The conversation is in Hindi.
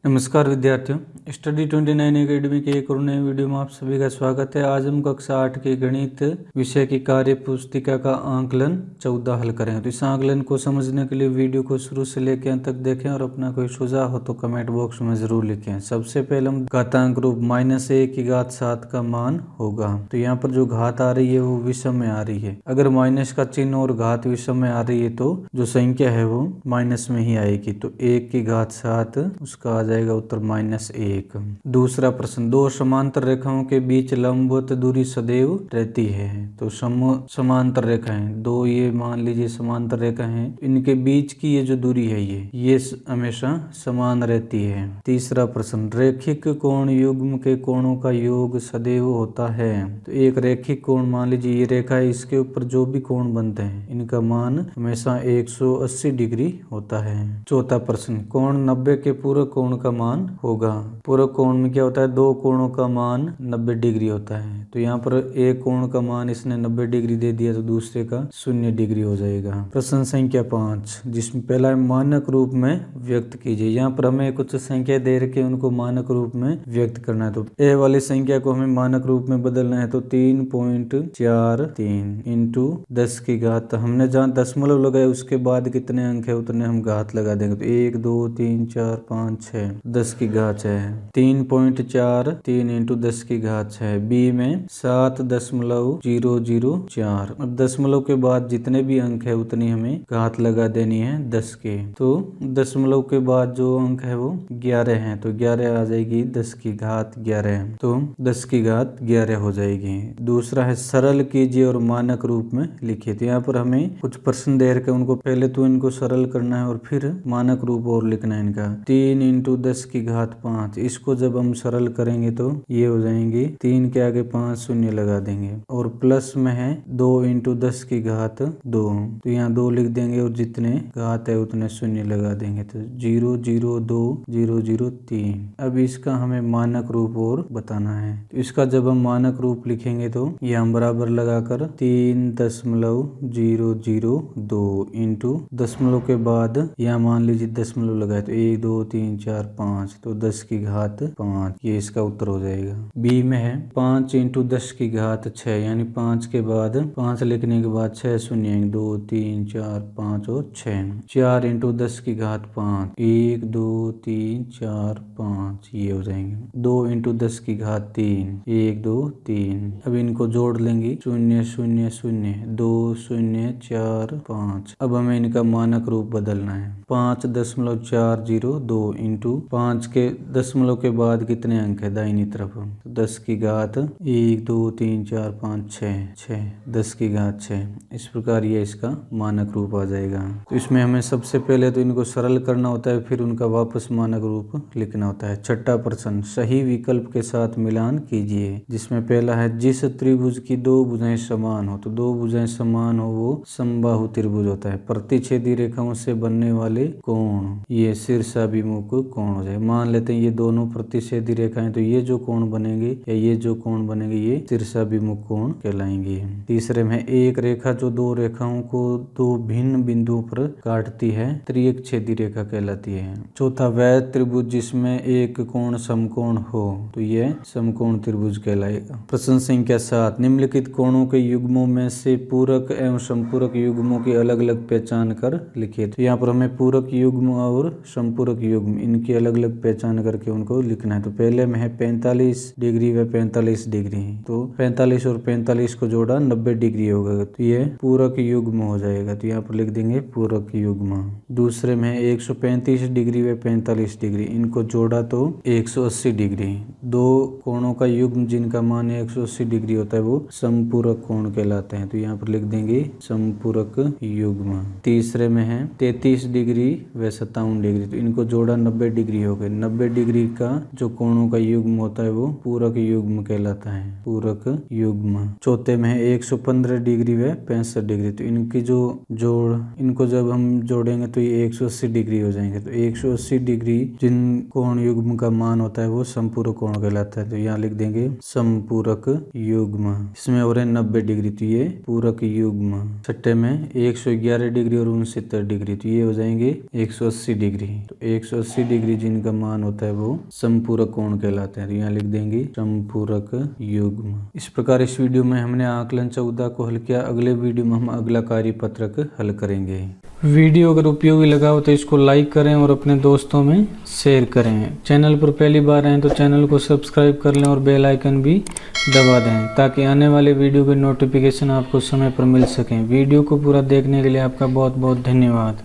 नमस्कार विद्यार्थियों, स्टडी 29 एकेडमी के एक और नए वीडियो में आप सभी का स्वागत है। आज हम कक्षा 8 के गणित विषय की कार्य पुस्तिका का आंकलन 14 हल करेंगे। तो इस आंकलन को समझने के लिए वीडियो को शुरू से लेकर अंत तक देखें और अपना कोई सुझाव हो तो कमेंट बॉक्स में जरूर लिखें। सबसे पहले हम घातांक रूप -1 का मान होगा। तो यहाँ पर जो घात आ रही है वो विषम में आ रही है। अगर माइनस का चिन्ह और घात विषम में आ रही है तो जो संख्या है वो माइनस में ही आएगी। तो 1/7 उसका आ जाएगा उत्तर -1। दूसरा प्रश्न, दो समांतर रेखाओं के बीच लंबवत दूरी सदैव रहती है। तो समांतर रेखाएं दो, ये मान लीजिए समांतर रेखा है, इनके बीच की ये जो दूरी है ये हमेशा समान रहती है। तीसरा प्रश्न, रेखिक कोण युग्म के कोणों का योग सदैव होता है। तो एक रेखिक कोण मान लीजिए ये रेखा है, इसके ऊपर जो भी कोण बनते हैं इनका मान हमेशा 180 डिग्री होता है। चौथा प्रश्न, कोण 90 के पूरक कोण का मान होगा। पूरक कोण में क्या होता है, दो कोणों का मान 90 डिग्री होता है। तो यहाँ पर एक कोण का मान इसने 90 डिग्री दे दिया तो दूसरे का 0 डिग्री हो जाएगा। प्रश्न संख्या 5, जिसमें पहला मानक रूप में व्यक्त कीजिए। यहाँ पर हमें कुछ संख्या दे रखे उनको मानक रूप में व्यक्त करना है। तो ए वाली संख्या को हमें मानक रूप में बदलना है। तो 3.43 इंटू 10 की घात, हमने जहाँ दशमलव लगाए उसके बाद कितने अंक है उतने हम घात लगा देंगे। तो 1 2 3 4 5 6 10 की घात है 3.43 इंटू 10 की घात है। बी में 7.004। अब दशमलव के बाद जितने भी अंक है उतनी हमें घात लगा देनी है 10 के। तो दशमलव के बाद जो अंक है वो 11 है। तो 11 आ जाएगी 10 की घात 11। तो 10 की घात 11 हो जाएगी। दूसरा है सरल कीजिए और मानक रूप में लिखिए। तो यहाँ पर हमें कुछ प्रश्न दे रखे उनको पहले तो इनको सरल करना है और फिर मानक रूप और लिखना है इनका। 3 इंटू 10 की घात 5, इसको जब हम सरल करेंगे तो ये हो जाएंगे 3 के आगे 5 शून्य लगा देंगे और प्लस में है 2 इंटू 10 की घात 2। तो यहाँ 2 लिख देंगे और जितने घात है उतने शून्य लगा देंगे। तो 0 0 2 0 0 3। अब इसका हमें मानक रूप और बताना है। तो इसका जब हम मानक रूप लिखेंगे तो ये हम बराबर लगाकर 3.002 इंटू दशमलव के बाद यहाँ मान लीजिए दशमलव लगाए तो 1 2 3 4 5, तो 10 की घात 5, ये इसका उत्तर हो जाएगा। बी में है 5 इंटू 10 की घात 6, यानी 5 के बाद 5 लिखने के बाद 6 शून्य 2 3 4 5 और 6। 4 इंटू 10 की घात 5, 1 2 3 4 5, ये हो जाएंगे। 2 इंटू 10 की घात 3, 1 2 3। अब इनको जोड़ लेंगे 0 0 0 2 0 4 5। अब हमें इनका मानक रूप बदलना है। 5.402 इंटू 5 के दशमलव के बाद कितने अंक है दाहिनी तरफ, तो 10 की घात 1 2 3 4 5 6 10 की घात 6। इस प्रकार ये इसका मानक रूप आ जाएगा। तो इसमें हमें सबसे पहले तो इनको सरल करना होता है, फिर उनका वापस मानक रूप लिखना होता है। छठा प्रश्न, सही विकल्प के साथ मिलान कीजिए। जिसमें पहला है, जिस त्रिभुज की दो भुजाएं समान हो, तो दो भुजाएं समान हो वो समबाहु त्रिभुज होता है। प्रतिच्छेदी रेखाओं से बनने वाले कोण ये शीर्षाभिमुख कोण हो जाए। मान लेते हैं ये दोनों प्रतिच्छेदी रेखाएं, तो ये जो कोण बनेंगे या ये जो कोण बनेंगे ये शीर्षाभिमुख कोण कहलाएंगे। तीसरे में, एक रेखा जो दो रेखाओं को दो भिन्न बिंदुओं पर काटती है त्रियक छेदी रेखा कहलाती है। चौथा, वह त्रिभुज जिसमें एक कोण समकोण हो, तो ये समकोण त्रिभुज कहलाएगा। प्रश्न संख्या 7, निम्नलिखित कोणों के युग्मों में से पूरक एवं समपूरक युग्मों की अलग अलग पहचान कर लिखिए। तो यहाँ पर हमें पूरक युग्म और समपूरक युग्म इनकी अलग अलग पहचान करके उनको लिखना है। तो पहले में है 45 डिग्री व 45 डिग्री, तो 45 और 45 को जोड़ा 90 डिग्री होगा, तो ये पूरक युग्म हो जाएगा। तो यहाँ पर लिख देंगे पूरक युग्म। दूसरे में 135 डिग्री व 45 डिग्री, इनको जोड़ा तो 180 डिग्री। दो कोणों का युग्म जिनका मान 180 डिग्री होता है वो समपूरक कोण कहलाते हैं। तो यहाँ पर लिख देंगे समपूरक युग्म। तीसरे में है 33 डिग्री व 57 डिग्री, तो इनको जोड़ा 90 डिग्री हो गए। 90 डिग्री का जो कोणों का युग्म होता है वो पूरक युग्म कहलाता है, पूरक युग्म। चौथे में है 115 डिग्री व 65 डिग्री, तो इनकी जो जोड़ इनको जब हम जोड़ेंगे तो ये 180 डिग्री हो जाएंगे। तो 180 डिग्री जिन कोण युग्म का मान होता है वो समपूरक कोण कहलाता है। तो यहाँ लिख देंगे समपूरक युग्म। इसमें हो रहे 90 डिग्री, तो ये पूरक युग्म। छठे में 111 डिग्री और 69 डिग्री, तो ये हो जाएंगे 180 डिग्री। तो 180 डिग्री लिए जिनका मान होता है वो समपूरक कोण कहलाते हैं। तो यहाँ लिख देंगे समपूरक युग्म। इस प्रकार इस वीडियो में हमने आकलन 14 को हल किया। अगले वीडियो में हम अगला कार्यपत्रक हल करेंगे। वीडियो अगर उपयोगी लगा हो तो इसको लाइक करें और अपने दोस्तों में शेयर करें। चैनल पर पहली बार आए तो चैनल को सब्सक्राइब कर लें और बेल आइकन भी दबा दें ताकि आने वाले वीडियो के नोटिफिकेशन आपको समय पर मिल सकें। वीडियो को पूरा देखने के लिए आपका बहुत बहुत धन्यवाद।